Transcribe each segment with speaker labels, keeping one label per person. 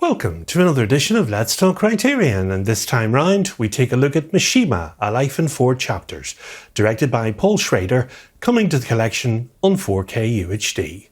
Speaker 1: Welcome to another edition of Let's Talk Criterion, and this time round we take a look at Mishima, A Life in 4 Chapters, directed by Paul Schrader, coming to the collection on 4K UHD.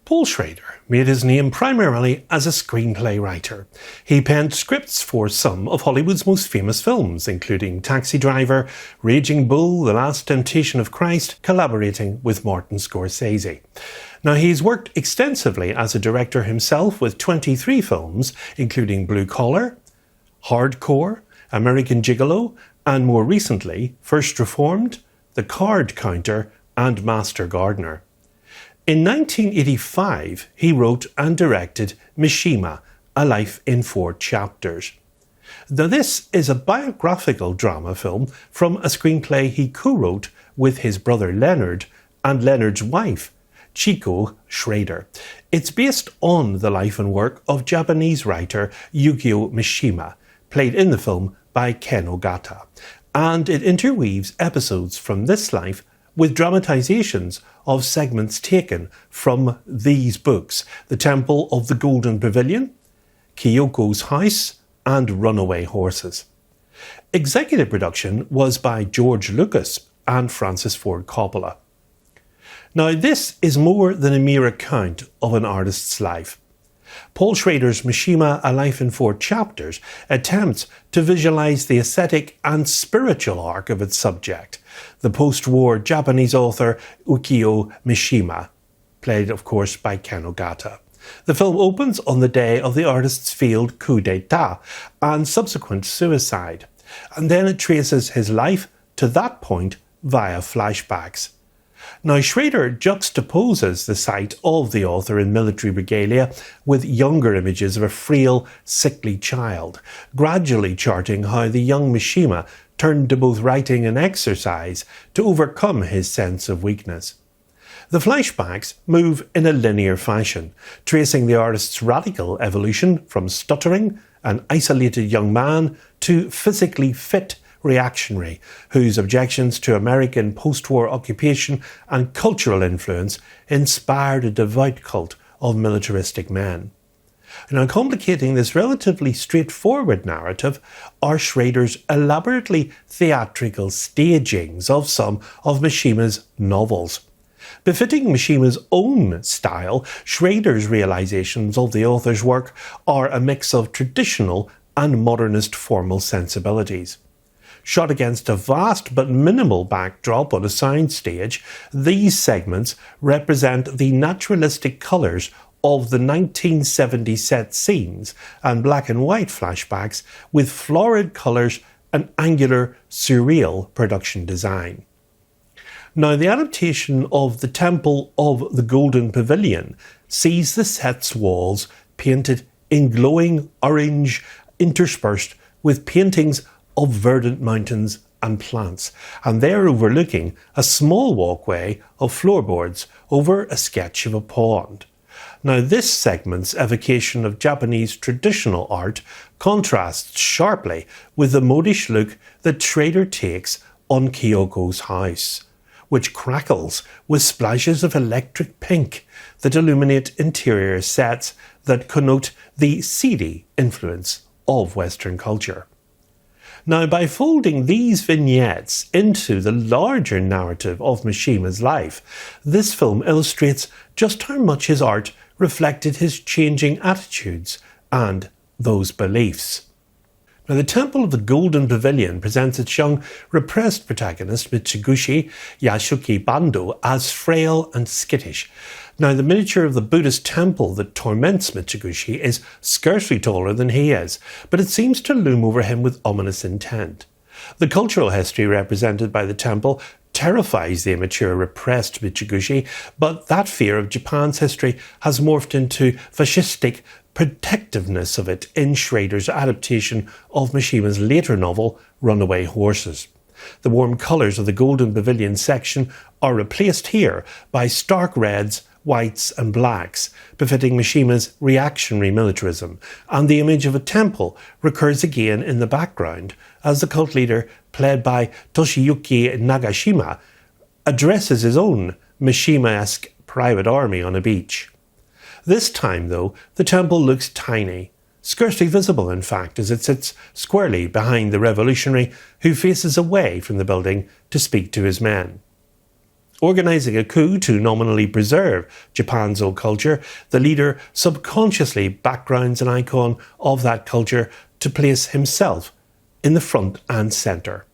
Speaker 1: Paul Schrader made his name primarily as a screenplay writer. He penned scripts for some of Hollywood's most famous films, including Taxi Driver, Raging Bull, The Last Temptation of Christ, collaborating with Martin Scorsese. Now, he's worked extensively as a director himself with 23 films, including Blue Collar, Hardcore, American Gigolo, and more recently, First Reformed, The Card Counter, and Master Gardener. In 1985, he wrote and directed Mishima, A Life in 4 Chapters. Now, this is a biographical drama film from a screenplay he co-wrote with his brother Leonard and Leonard's wife, Chiko Schrader. It's based on the life and work of Japanese writer Yukio Mishima, played in the film by Ken Ogata, and it interweaves episodes from this life with dramatizations of segments taken from these books: The Temple of the Golden Pavilion, Kyoko's House, and Runaway Horses. Executive production was by George Lucas and Francis Ford Coppola. Now, this is more than a mere account of an artist's life. Paul Schrader's Mishima, A Life in 4 Chapters attempts to visualize the aesthetic and spiritual arc of its subject, the post-war Japanese author Yukio Mishima, played of course by Ken Ogata. The film opens on the day of the artist's failed coup d'etat and subsequent suicide, and then it traces his life to that point via flashbacks. Now, Schrader juxtaposes the sight of the author in military regalia with younger images of a frail, sickly child, gradually charting how the young Mishima turned to both writing and exercise to overcome his sense of weakness. The flashbacks move in a linear fashion, tracing the artist's radical evolution from stuttering, an isolated young man, to physically fit reactionary, whose objections to American post-war occupation and cultural influence inspired a devout cult of militaristic men. Now, complicating this relatively straightforward narrative are Schrader's elaborately theatrical stagings of some of Mishima's novels. Befitting Mishima's own style, Schrader's realizations of the author's work are a mix of traditional and modernist formal sensibilities. Shot against a vast but minimal backdrop on a soundstage, these segments represent the naturalistic colours of the 1970 set scenes and black and white flashbacks with florid colours and angular, surreal production design. Now, the adaptation of The Temple of the Golden Pavilion sees the set's walls painted in glowing orange interspersed with paintings of verdant mountains and plants, and they're overlooking a small walkway of floorboards over a sketch of a pond. Now, this segment's evocation of Japanese traditional art contrasts sharply with the modish look that Schrader takes on Kyoko's House, which crackles with splashes of electric pink that illuminate interior sets that connote the seedy influence of Western culture. Now, by folding these vignettes into the larger narrative of Mishima's life, this film illustrates just how much his art reflected his changing attitudes and those beliefs. Now, The Temple of the Golden Pavilion presents its young, repressed protagonist, Mitsugushi Yasuki Bando, as frail and skittish. Now, the miniature of the Buddhist temple that torments Mitsugushi is scarcely taller than he is, but it seems to loom over him with ominous intent. The cultural history represented by the temple terrifies the immature, repressed Mitsugushi, but that fear of Japan's history has morphed into fascistic protectiveness of it in Schrader's adaptation of Mishima's later novel, Runaway Horses. The warm colours of the Golden Pavilion section are replaced here by stark reds, whites and blacks, befitting Mishima's reactionary militarism, and the image of a temple recurs again in the background as the cult leader, played by Toshiyuki Nagashima, addresses his own Mishima-esque private army on a beach. This time, though, the temple looks tiny, scarcely visible in fact, as it sits squarely behind the revolutionary who faces away from the building to speak to his men. Organising a coup to nominally preserve Japan's old culture, the leader subconsciously backgrounds an icon of that culture to place himself in the front and centre.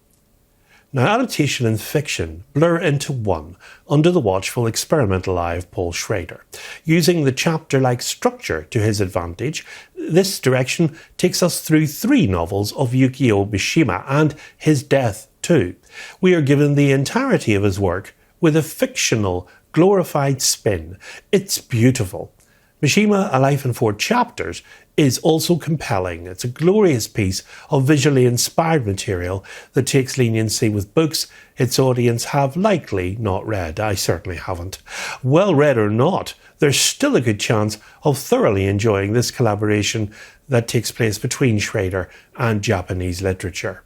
Speaker 1: Now, adaptation and fiction blur into one under the watchful experimental eye of Paul Schrader. Using the chapter-like structure to his advantage, this direction takes us through 3 novels of Yukio Mishima and his death too. We are given the entirety of his work with a fictional, glorified spin. It's beautiful. Mishima, A Life in 4 Chapters, is also compelling. It's a glorious piece of visually inspired material that takes leniency with books its audience have likely not read. I certainly haven't. Well read or not, there's still a good chance of thoroughly enjoying this collaboration that takes place between Schrader and Japanese literature.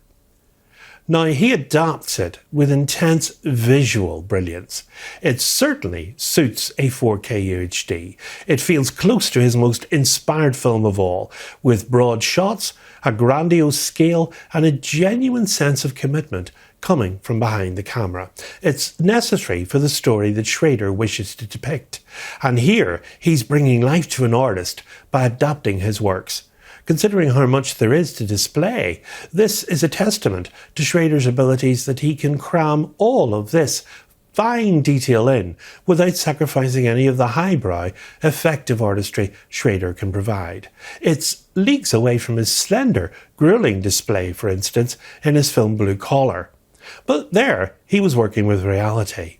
Speaker 1: Now, he adapts it with intense visual brilliance. It certainly suits a 4K UHD. It feels close to his most inspired film of all, with broad shots, a grandiose scale, and a genuine sense of commitment coming from behind the camera. It's necessary for the story that Schrader wishes to depict. And here, he's bringing life to an artist by adapting his works. Considering how much there is to display, this is a testament to Schrader's abilities that he can cram all of this fine detail in without sacrificing any of the highbrow, effective artistry Schrader can provide. It's leagues away from his slender, grueling display, for instance, in his film Blue Collar. But there, he was working with reality.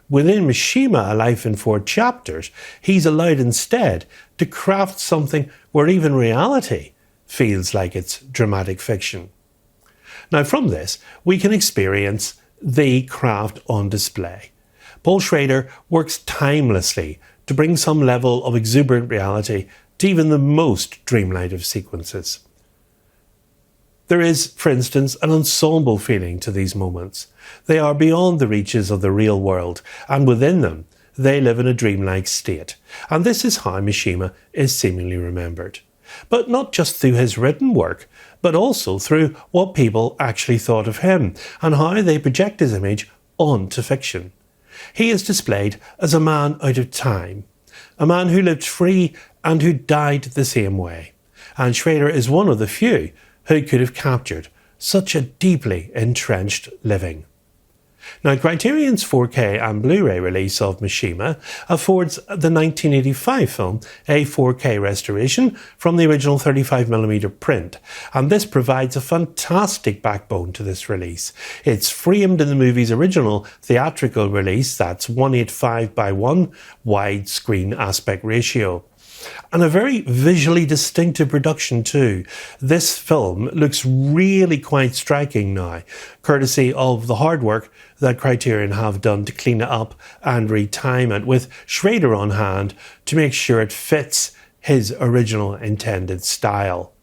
Speaker 1: Within Mishima, A Life in 4 Chapters, he's allowed instead to craft something where even reality feels like it's dramatic fiction. Now, from this, we can experience the craft on display. Paul Schrader works timelessly to bring some level of exuberant reality to even the most dreamlight of sequences. There is, for instance, an ensemble feeling to these moments. They are beyond the reaches of the real world, and within them, they live in a dreamlike state. And this is how Mishima is seemingly remembered. But not just through his written work, but also through what people actually thought of him, and how they project his image onto fiction. He is displayed as a man out of time, a man who lived free and who died the same way. And Schrader is one of the few who could have captured such a deeply entrenched living. Now, Criterion's 4K and Blu-ray release of Mishima affords the 1985 film a 4K restoration from the original 35mm print, and this provides a fantastic backbone to this release. It's framed in the movie's original theatrical release, that's 185:1 widescreen aspect ratio. And a very visually distinctive production too. This film looks really quite striking now, courtesy of the hard work that Criterion have done to clean it up and retime it, with Schrader on hand to make sure it fits his original intended style.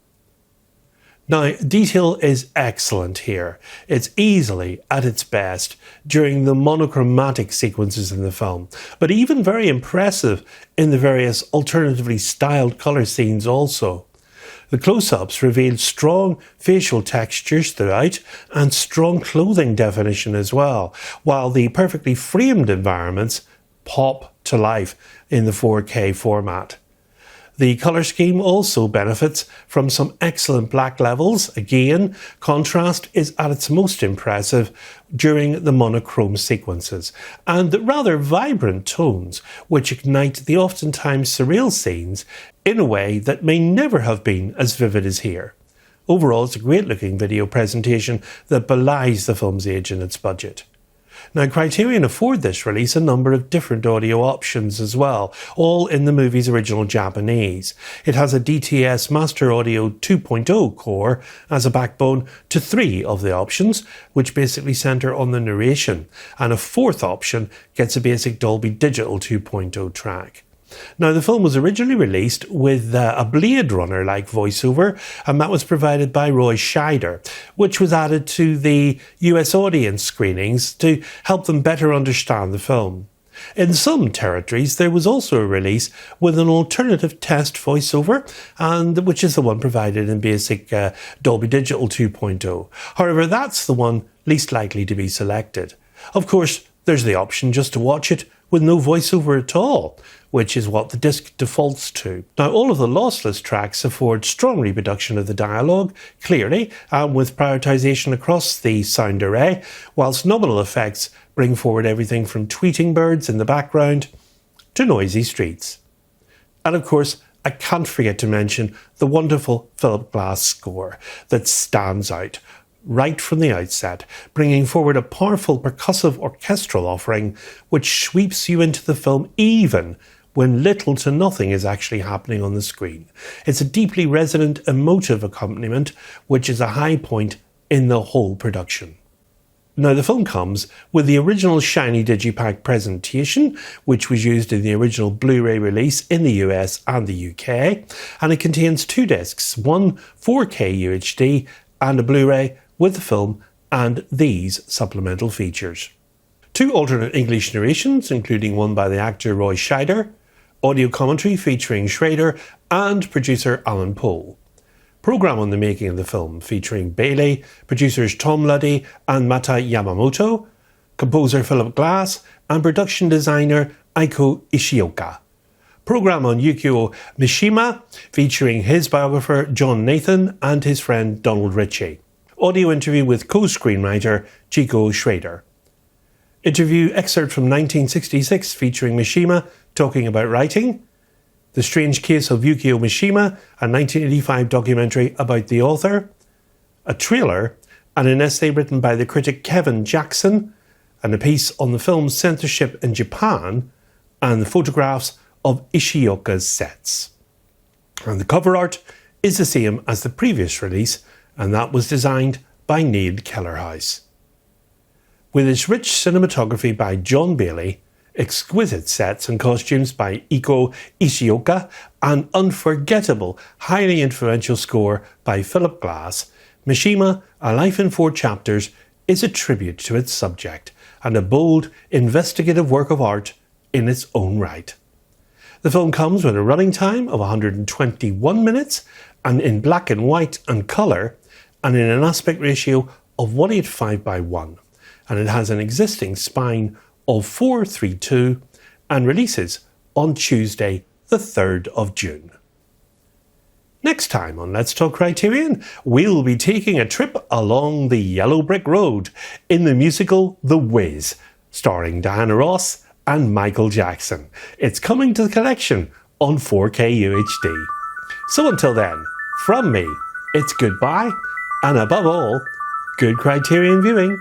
Speaker 1: Now, detail is excellent here. It's easily at its best during the monochromatic sequences in the film, but even very impressive in the various alternatively styled colour scenes also. The close-ups reveal strong facial textures throughout and strong clothing definition as well, while the perfectly framed environments pop to life in the 4K format. The colour scheme also benefits from some excellent black levels. Again, contrast is at its most impressive during the monochrome sequences, and rather vibrant tones which ignite the oftentimes surreal scenes in a way that may never have been as vivid as here. Overall, it's a great looking video presentation that belies the film's age and its budget. Now, Criterion afford this release a number of different audio options as well, all in the movie's original Japanese. It has a DTS Master Audio 2.0 core as a backbone to 3 of the options, which basically centre on the narration, and a 4th option gets a basic Dolby Digital 2.0 track. Now, the film was originally released with a Blade Runner-like voiceover, and that was provided by Schrader, which was added to the US audience screenings to help them better understand the film. In some territories, there was also a release with an alternative test voiceover, and which is the one provided in basic Dolby Digital 2.0. However, that's the one least likely to be selected. Of course, there's the option just to watch it with no voiceover at all, which is what the disc defaults to. Now, all of the lossless tracks afford strong reproduction of the dialogue, clearly, and with prioritisation across the sound array, whilst nominal effects bring forward everything from tweeting birds in the background to noisy streets. And of course, I can't forget to mention the wonderful Philip Glass score that stands out right from the outset, bringing forward a powerful percussive orchestral offering which sweeps you into the film even when little to nothing is actually happening on the screen. It's a deeply resonant, emotive accompaniment, which is a high point in the whole production. Now, the film comes with the original shiny digipack presentation, which was used in the original Blu-ray release in the US and the UK, and it contains 2 discs, one 4K UHD and a Blu-ray with the film and these supplemental features. 2 alternate English narrations, including one by the actor Schrader, audio commentary featuring Schrader and producer Alan Poe. Programme on the making of the film featuring Bailey, producers Tom Luddy and Mata Yamamoto, composer Philip Glass and production designer Eiko Ishioka. Programme on Yukio Mishima featuring his biographer John Nathan and his friend Donald Ritchie. Audio interview with co-screenwriter Chico Schrader. Interview excerpt from 1966 featuring Mishima talking about writing. The Strange Case of Yukio Mishima, a 1985 documentary about the author. A trailer and an essay written by the critic Kevin Jackson, and a piece on the film's censorship in Japan, and the photographs of Ishioka's sets. And the cover art is the same as the previous release, and that was designed by Neil Kellerhouse. With its rich cinematography by John Bailey, exquisite sets and costumes by Eiko Ishioka, and unforgettable, highly influential score by Philip Glass, Mishima, A Life in 4 Chapters, is a tribute to its subject and a bold, investigative work of art in its own right. The film comes with a running time of 121 minutes and in black and white and colour, and in an aspect ratio of 185:1, and it has an existing spine of 4:3:2 and releases on Tuesday the 3rd of June. Next time on Let's Talk Criterion, we'll be taking a trip along the yellow brick road in the musical The Wiz, starring Diana Ross and Michael Jackson. It's coming to the collection on 4K UHD. So until then, from me, it's goodbye, and above all, good Criterion viewing.